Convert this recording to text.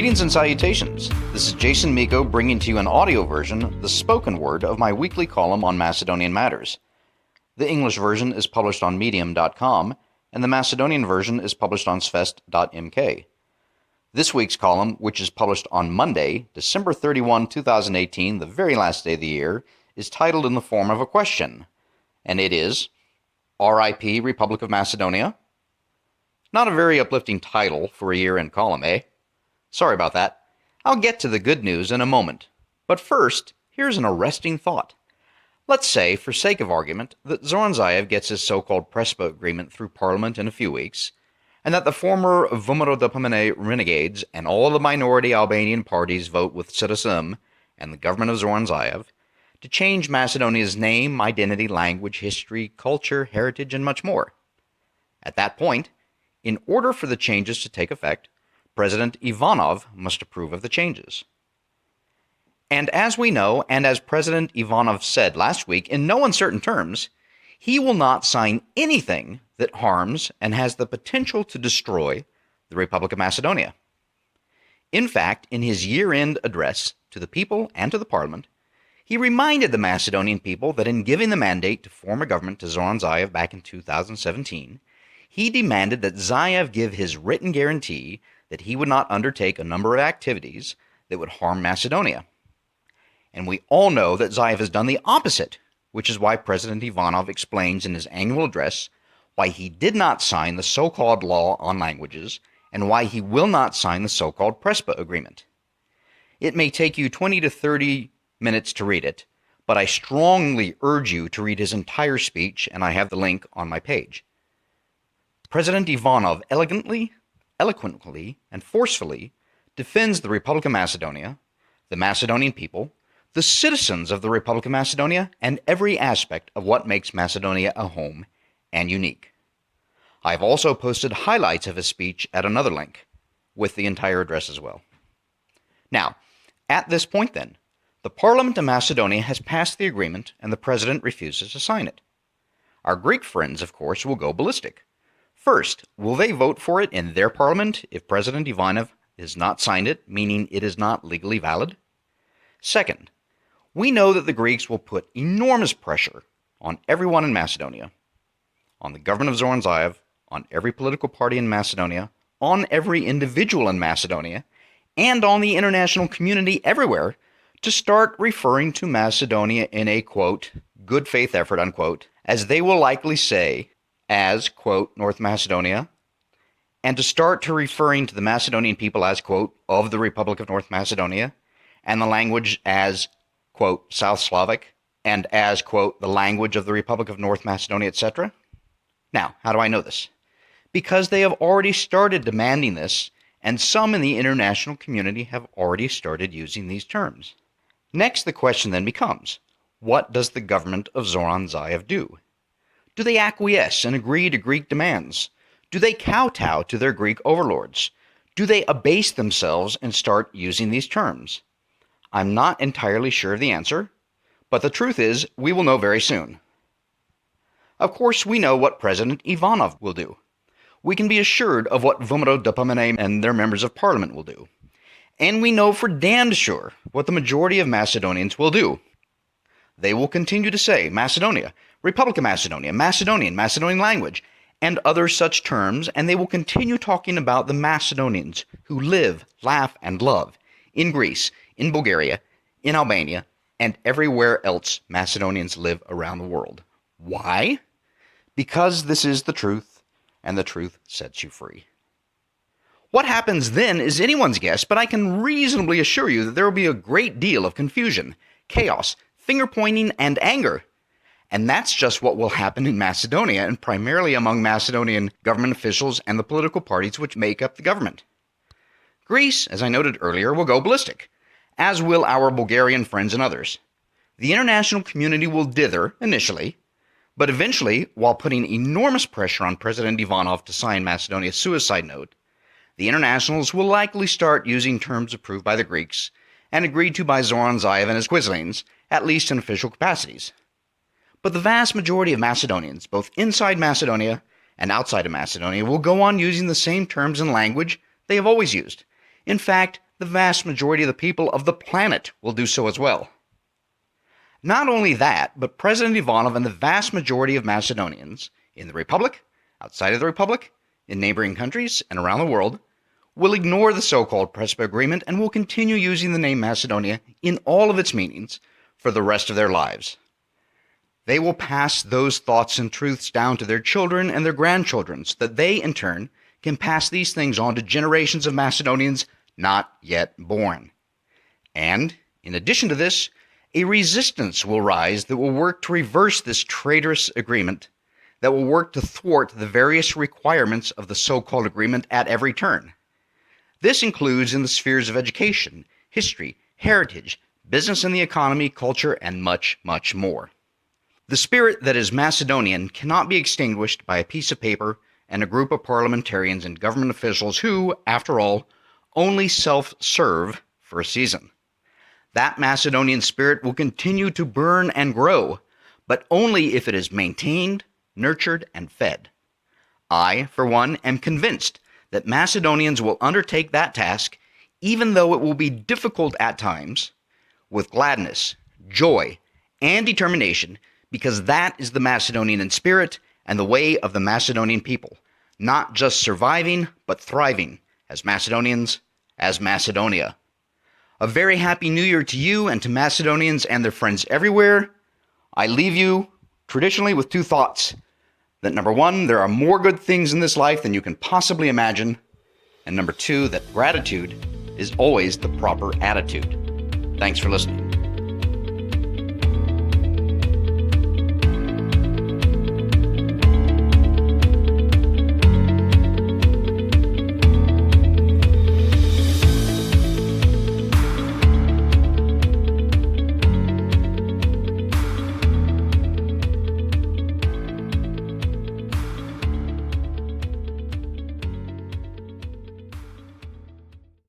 Greetings and salutations. This is Jason Miko bringing to you an audio version, the spoken word, of my weekly column on Macedonian matters. The English version is published on Medium.com, and the Macedonian version is published on Svest.mk. This week's column, which is published on Monday, December 31, 2018, the very last day of the year, is titled in the form of a question, and it is, R.I.P. Republic of Macedonia? Not a very uplifting title for a year-end column, eh? Sorry about that. I'll get to the good news in a moment. But first, here's an arresting thought. Let's say, for sake of argument, that Zoran Zaev gets his so-called Prespa agreement through Parliament in a few weeks, and that the former Svest.mk renegades and all the minority Albanian parties vote with Svest.mk and the government of Zoran Zaev to change Macedonia's name, identity, language, history, culture, heritage, and much more. At that point, in order for the changes to take effect, President Ivanov must approve of the changes. And as we know, and as President Ivanov said last week in no uncertain terms, he will not sign anything that harms and has the potential to destroy the Republic of Macedonia. In fact, in his year-end address to the people and to the Parliament, he reminded the Macedonian people that in giving the mandate to form a government to Zoran Zaev back in 2017, he demanded that Zaev give his written guarantee that he would not undertake a number of activities that would harm Macedonia. And we all know that Zaev has done the opposite, which is why President Ivanov explains in his annual address why he did not sign the so-called law on languages and why he will not sign the so-called Prespa agreement. It may take you 20 to 30 minutes to read it, but I strongly urge you to read his entire speech, and I have the link on my page. President Ivanov elegantly, eloquently, and forcefully defends the Republic of Macedonia, the Macedonian people, the citizens of the Republic of Macedonia, and every aspect of what makes Macedonia a home and unique. I have also posted highlights of his speech at another link, with the entire address as well. Now, at this point then, the Parliament of Macedonia has passed the agreement and the President refuses to sign it. Our Greek friends, of course, will go ballistic. First, will they vote for it in their parliament if President Ivanov has not signed it, meaning it is not legally valid? Second, we know that the Greeks will put enormous pressure on everyone in Macedonia, on the government of Zoran Zaev, on every political party in Macedonia, on every individual in Macedonia, and on the international community everywhere to start referring to Macedonia in a, quote, good faith effort, unquote, as they will likely say, as, quote, North Macedonia, and to start to referring to the Macedonian people as, quote, of the Republic of North Macedonia, and the language as, quote, South Slavic, and as, quote, the language of the Republic of North Macedonia, etc. Now, how do I know this? Because they have already started demanding this, and some in the international community have already started using these terms. Next, the question then becomes, what does the government of Zoran Zaev do? Do they acquiesce and agree to Greek demands? Do they kowtow to their Greek overlords? Do they abase themselves and start using these terms? I'm not entirely sure of the answer, but the truth is, we will know very soon. Of course, we know what President Ivanov will do. We can be assured of what Svest.mk and their members of parliament will do. And we know for damned sure what the majority of Macedonians will do. They will continue to say Macedonia, Republic of Macedonia, Macedonian, Macedonian language, and other such terms, and they will continue talking about the Macedonians who live, laugh, and love in Greece, in Bulgaria, in Albania, and everywhere else Macedonians live around the world. Why? Because this is the truth, and the truth sets you free. What happens then is anyone's guess, but I can reasonably assure you that there will be a great deal of confusion, chaos, finger-pointing, and anger. And that's just what will happen in Macedonia, and primarily among Macedonian government officials and the political parties which make up the government. Greece, as I noted earlier, will go ballistic, as will our Bulgarian friends and others. The international community will dither initially, but eventually, while putting enormous pressure on President Ivanov to sign Macedonia's suicide note, the internationals will likely start using terms approved by the Greeks and agreed to by Zoran Zaev and his quislings, at least in official capacities. But the vast majority of Macedonians, both inside Macedonia and outside of Macedonia, will go on using the same terms and language they have always used. In fact, the vast majority of the people of the planet will do so as well. Not only that, but President Ivanov and the vast majority of Macedonians in the Republic, outside of the Republic, in neighboring countries, and around the world, will ignore the so-called Prespa Agreement and will continue using the name Macedonia in all of its meanings for the rest of their lives. They will pass those thoughts and truths down to their children and their grandchildren so that they, in turn, can pass these things on to generations of Macedonians not yet born. And, in addition to this, a resistance will rise that will work to reverse this traitorous agreement, that will work to thwart the various requirements of the so-called agreement at every turn. This includes in the spheres of education, history, heritage, business and the economy, culture, and much, much more. The spirit that is Macedonian cannot be extinguished by a piece of paper and a group of parliamentarians and government officials who, after all, only self-serve for a season. That Macedonian spirit will continue to burn and grow, but only if it is maintained, nurtured, and fed. I, for one, am convinced that Macedonians will undertake that task, even though it will be difficult at times, with gladness, joy, and determination, because that is the Macedonian in spirit and the way of the Macedonian people, not just surviving, but thriving as Macedonians, as Macedonia. A very happy New Year to you and to Macedonians and their friends everywhere. I leave you, traditionally, with two thoughts. That number one, there are more good things in this life than you can possibly imagine. And number two, that gratitude is always the proper attitude. Thanks for listening.